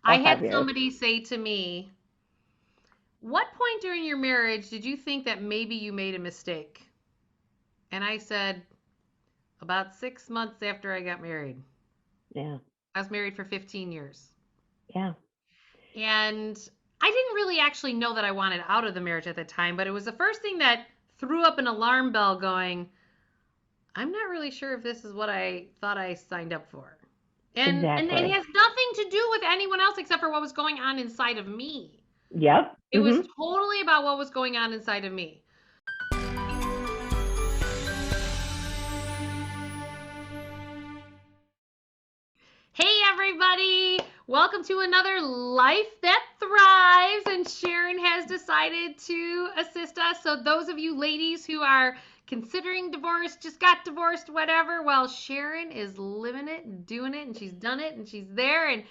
I About had 5 years. somebody say to me, "What point during your marriage did you think that maybe you made a mistake?" And I said, "About 6 months after I got married." Yeah. I was married for 15 years. Yeah. And I didn't really actually know that I wanted out of the marriage at the time, but it was the first thing that threw up an alarm bell going, I'm not really sure if this is what I thought I signed up for. And it Exactly. has nothing to do with anyone else except for what was going on inside of me. Yep. It was totally about what was going on inside of me. Hey, everybody. Welcome to another Life That Thrives. And Sharon has decided to assist us. So, those of you ladies who are considering divorce, just got divorced, whatever, well, Sharon is living it and doing it, and she's done it, and she's there, and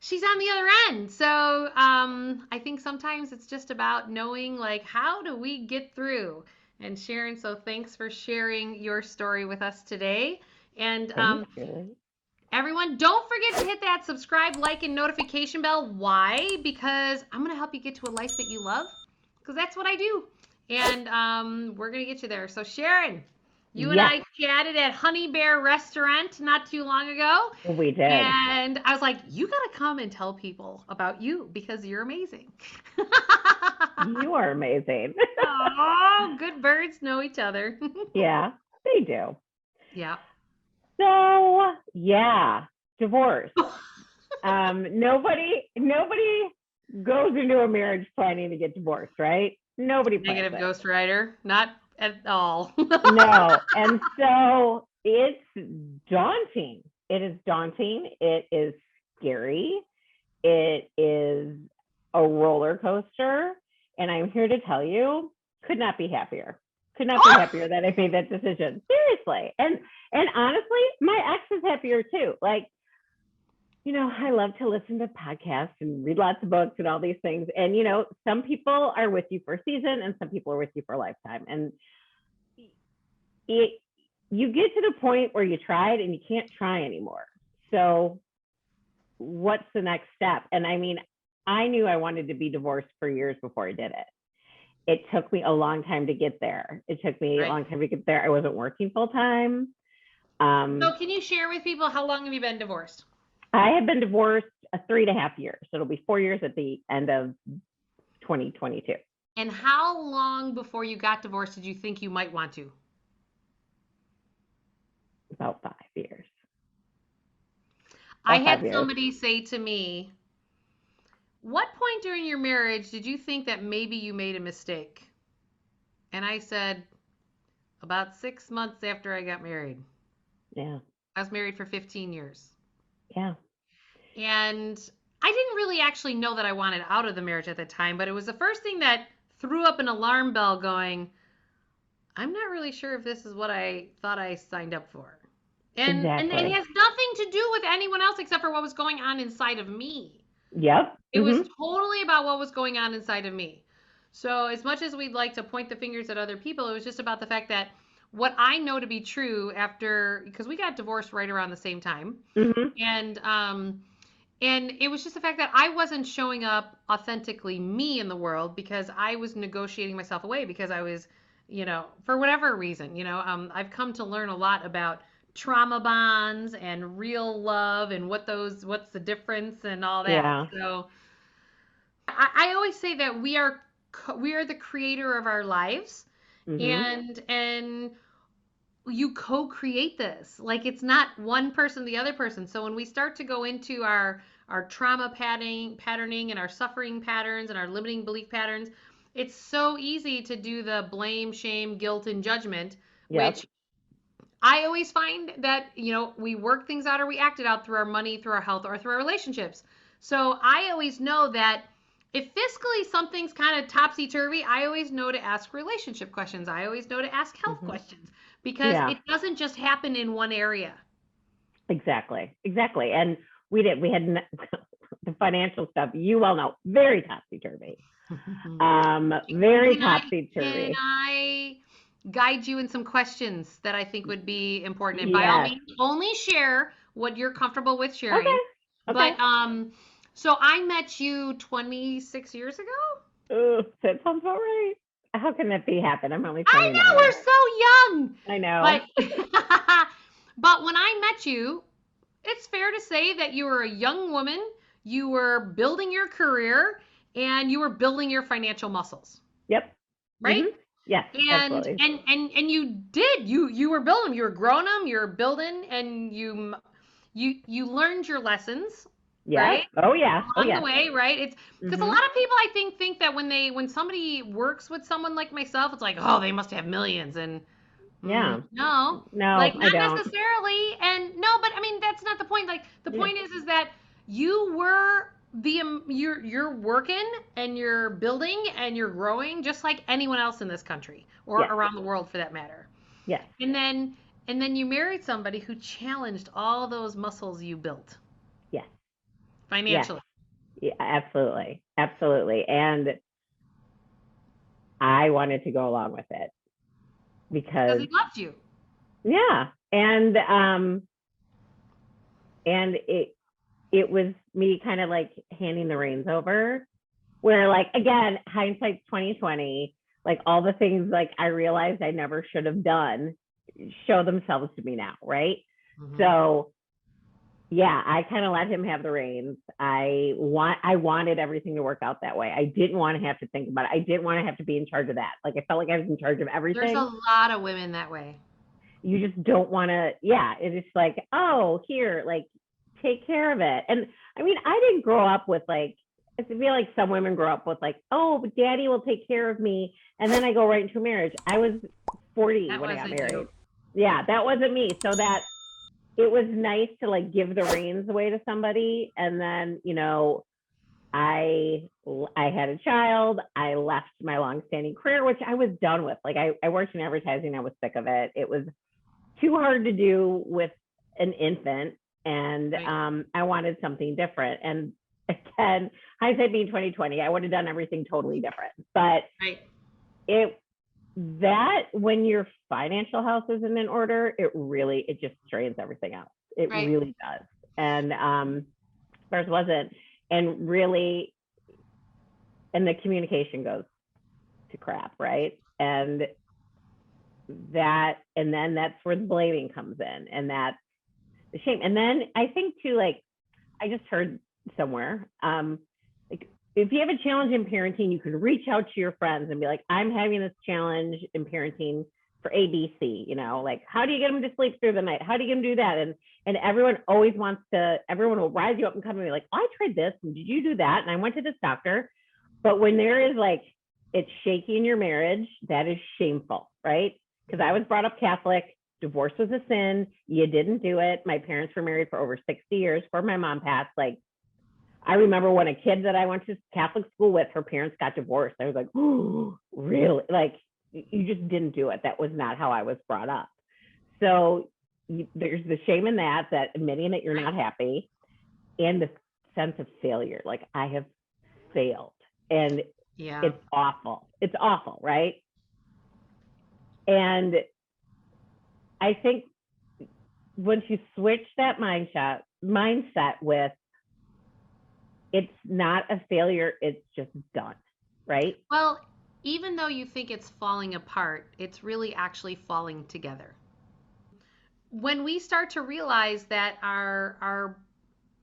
she's on the other end. So, I think sometimes it's just about knowing, like, how do we get through? And Sharon, so thanks for sharing your story with us today. And Thank you. everyone, don't forget to hit that subscribe, like, and notification bell. Why? Because I'm going to help you get to a life that you love, because that's what I do. And we're going to get you there. So, Sharon, you and Yes, I chatted at Honey Bear Restaurant not too long ago. we did. And I was like, you got to come and tell people about you because you're amazing. You are amazing. Oh, good birds know each other. Yeah, they do. Yeah. So, yeah, divorce. Nobody goes into a marriage planning to get divorced, right? Nobody plans Negative it. ghostwriter. Not at all. No. And so it's daunting. It is daunting. It is scary. It is a roller coaster. And I'm here to tell you, could not be happier. Could not be happier that I made that decision. Seriously. And honestly, my ex is happier too. Like, I love to listen to podcasts and read lots of books and all these things. And, some people are with you for a season and some people are with you for a lifetime. And you get to the point where you tried and you can't try anymore. So what's the next step? And I mean, I knew I wanted to be divorced for years before I did it. It took me a long time to get there. A long time to get there. I wasn't working full time. So can you share with people how long have you been divorced? I have been divorced 3.5 years. So it'll be 4 years at the end of 2022. And how long before you got divorced did you think you might want to? About 5 years. I had somebody say to me, what point during your marriage did you think that maybe you made a mistake? And I said, about 6 months after I got married. Yeah. I was married for 15 years. Yeah. And I didn't really actually know that I wanted out of the marriage at the time, but it was the first thing that threw up an alarm bell going, I'm not really sure if this is what I thought I signed up for. And Exactly. it has nothing to do with anyone else except for what was going on inside of me. Yep. It was totally about what was going on inside of me. So as much as we'd like to point the fingers at other people, it was just about the fact that what I know to be true after, because we got divorced right around the same time. And it was just the fact that I wasn't showing up authentically me in the world because I was negotiating myself away because I was, for whatever reason, I've come to learn a lot about trauma bonds and real love and what's the difference and all that. Yeah. So I always say that we are the creator of our lives, and you co-create this. Like, it's not one person the other person. So when we start to go into our trauma patterning and our suffering patterns and our limiting belief patterns, it's so easy to do the blame, shame, guilt, and judgment, which I always find that, we work things out or we act it out through our money, through our health, or through our relationships. So I always know that if fiscally something's kind of topsy-turvy, I always know to ask relationship questions. I always know to ask health questions because it doesn't just happen in one area. Exactly. And we had the financial stuff, you well know, very topsy-turvy. Very topsy-turvy. Can I guide you in some questions that I think would be important? And by all means, only share what you're comfortable with sharing. Okay. But So I met you 26 years ago? Oh, that sounds about right. How can that be happen? I'm only I know 29. we're so young. I know. But but when I met you, it's fair to say that you were a young woman, you were building your career, and you were building your financial muscles, Yep. right? Mhm. Yes, And absolutely. you did. You were building them, you were growing them, you were building, and you learned your lessons, Yes. right? Oh yeah. Oh Along the yes. way, right? It's because a Mhm. lot of people I think that when somebody works with someone like myself, it's like, oh, they must have millions, and Yeah. no, No, like I not don't. necessarily. And no, but I mean that's not the point. Like the Yeah. point is that you were you're working and you're building and you're growing just like anyone else in this country or Yes. around the world for that matter. Yes. And then you married somebody who challenged all those muscles you built Yes. Yes. financially Yeah, absolutely. Absolutely. And I wanted to go along with it because because he loved you. yeah. And it was me kind of like handing the reins over where like again, hindsight's 2020, like all the things like I realized I never should have done show themselves to me now, right? Mm-hmm. So yeah, I kind of let him have the reins. I wanted everything to work out that way. I didn't want to have to think about it. I didn't want to have to be in charge of that. Like I felt like I was in charge of There's a everything. lot of women that way. You just don't want to, yeah, it's just like, oh, here, like take care of it. And I mean, I didn't grow up with like, I feel like some women grow up with like, oh, but daddy will take care of me. And then I go right into marriage. I was 40 That when I got wasn't you. married. Yeah, that wasn't me. So that it was nice to like give the reins away to somebody. And then, I had a child. I left my longstanding career, which I was done with. Like I worked in advertising. I was sick of it. It was too hard to do with an infant, and Right. I wanted something different. And again, hindsight being 2020, I would have done everything totally different. But Right. it that when your financial house isn't in order, it just strains everything else. It Right. really does. And ours wasn't, and really, and the communication goes to crap, right? And then that's where the blaming comes in, and that's the shame. And then I think too, like I just heard somewhere, like if you have a challenge in parenting, you can reach out to your friends and be like, I'm having this challenge in parenting for ABC, like how do you get them to sleep through the night? How do you get them to do that? And everyone will rise you up and come and be like, oh, I tried this and did you do that? And I went to this doctor. But when there is like it's shaking your marriage, that is shameful, right? Because I was brought up Catholic. Divorce was a sin. You didn't do it. My parents were married for over 60 years before my mom passed. Like, I remember when a kid that I went to Catholic school with, her parents got divorced. I was like, oh, really? Like, you just didn't do it. That was not how I was brought up. So there's the shame in that admitting that you're Right. not happy, and the sense of failure. Like, I have failed. And Yeah. it's awful. It's awful, right? And I think once you switch that mindset with it's not a failure, it's just done, right? Well, even though you think it's falling apart, it's really actually falling together. When we start to realize that our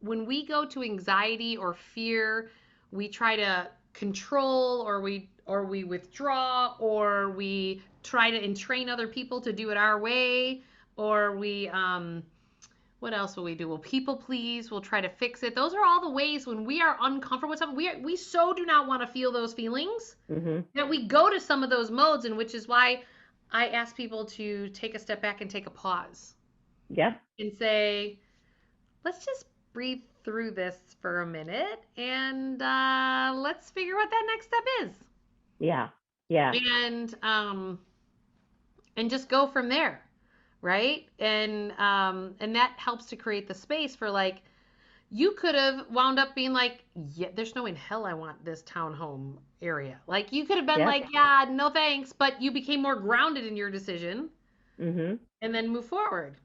when we go to anxiety or fear, we try to control or we withdraw or we try to entrain other people to do it our way or we what else will we do? We'll people please. We'll try to fix it. Those are all the ways when we are uncomfortable with something. We so do not want to feel those feelings Mm-hmm. that we go to some of those modes, and which is why I ask people to take a step back and take a pause Yep. and say, let's just breathe through this for a minute and let's figure what that next step is, Yeah. Yeah. and just go from there, right? And that helps to create the space for like you could have wound up being like, yeah, there's no way in hell I want this townhome area. Like you could have been Yep. like, yeah, no thanks, but you became more grounded in your decision Mm-hmm. and then move forward.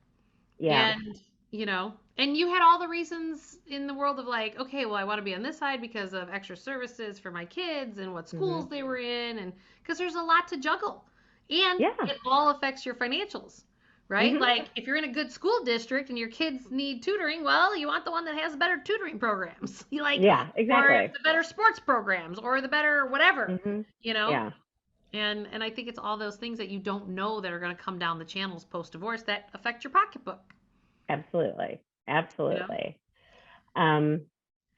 Yeah. And, you know, And you had all the reasons in the world of like, okay, well, I want to be on this side because of extra services for my kids and what schools they were in, and because there's a lot to juggle, and Yeah. it all affects your financials, right? Hmm. Like if you're in a good school district and your kids need tutoring, well, you want the one that has better tutoring programs, you like, Yeah, or exactly. the better sports programs, or the better whatever, Hmm. you know. Yeah, And I think it's all those things that you don't know that are going to come down the channels post divorce that affect your pocketbook, absolutely. you know. Absolutely. Um,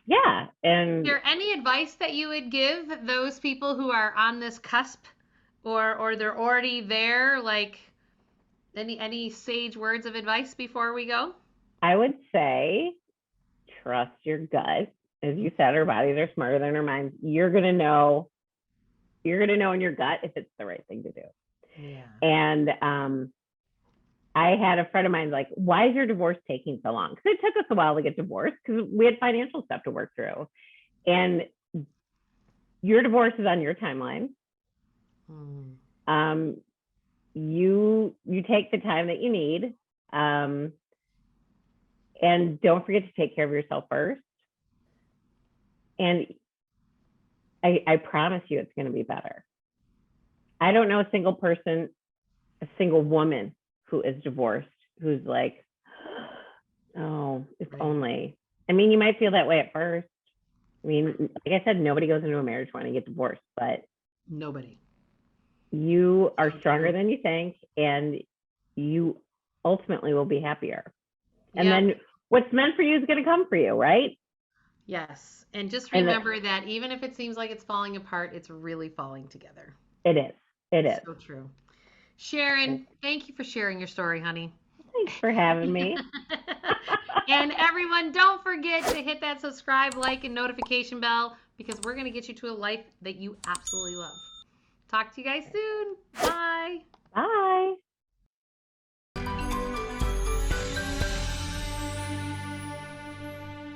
yeah. Is And there any advice that you would give those people who are on this cusp or they're already there? Like any sage words of advice before we go? I would say trust your gut. As you said, our bodies are smarter than our minds. You're gonna know in your gut if it's the right thing to do. Yeah. And I had a friend of mine like, why is your divorce taking so long? Because it took us a while to get divorced because we had financial stuff to work through. And your divorce is on your timeline. Hmm. Um, you take the time that you need, um, and don't forget to take care of yourself first. And I promise you, it's going to be better. I don't know a single person, a single woman who is divorced who's like, oh, if Right. only. I mean, you might feel that way at first. I mean, like I said, nobody goes into a marriage wanting to get divorced, but Nobody. you are So stronger true. than you think, and you ultimately will be happier. And Yep. then what's meant for you is going to come for you, right? Yes. And just And remember that even if it seems like it's falling apart, it's really falling together. it is. It is. So true. Sharon, thank you for sharing your story, honey. Thanks for having me. And everyone, don't forget to hit that subscribe, like, and notification bell because we're going to get you to a life that you absolutely love. Talk to you guys soon. Bye.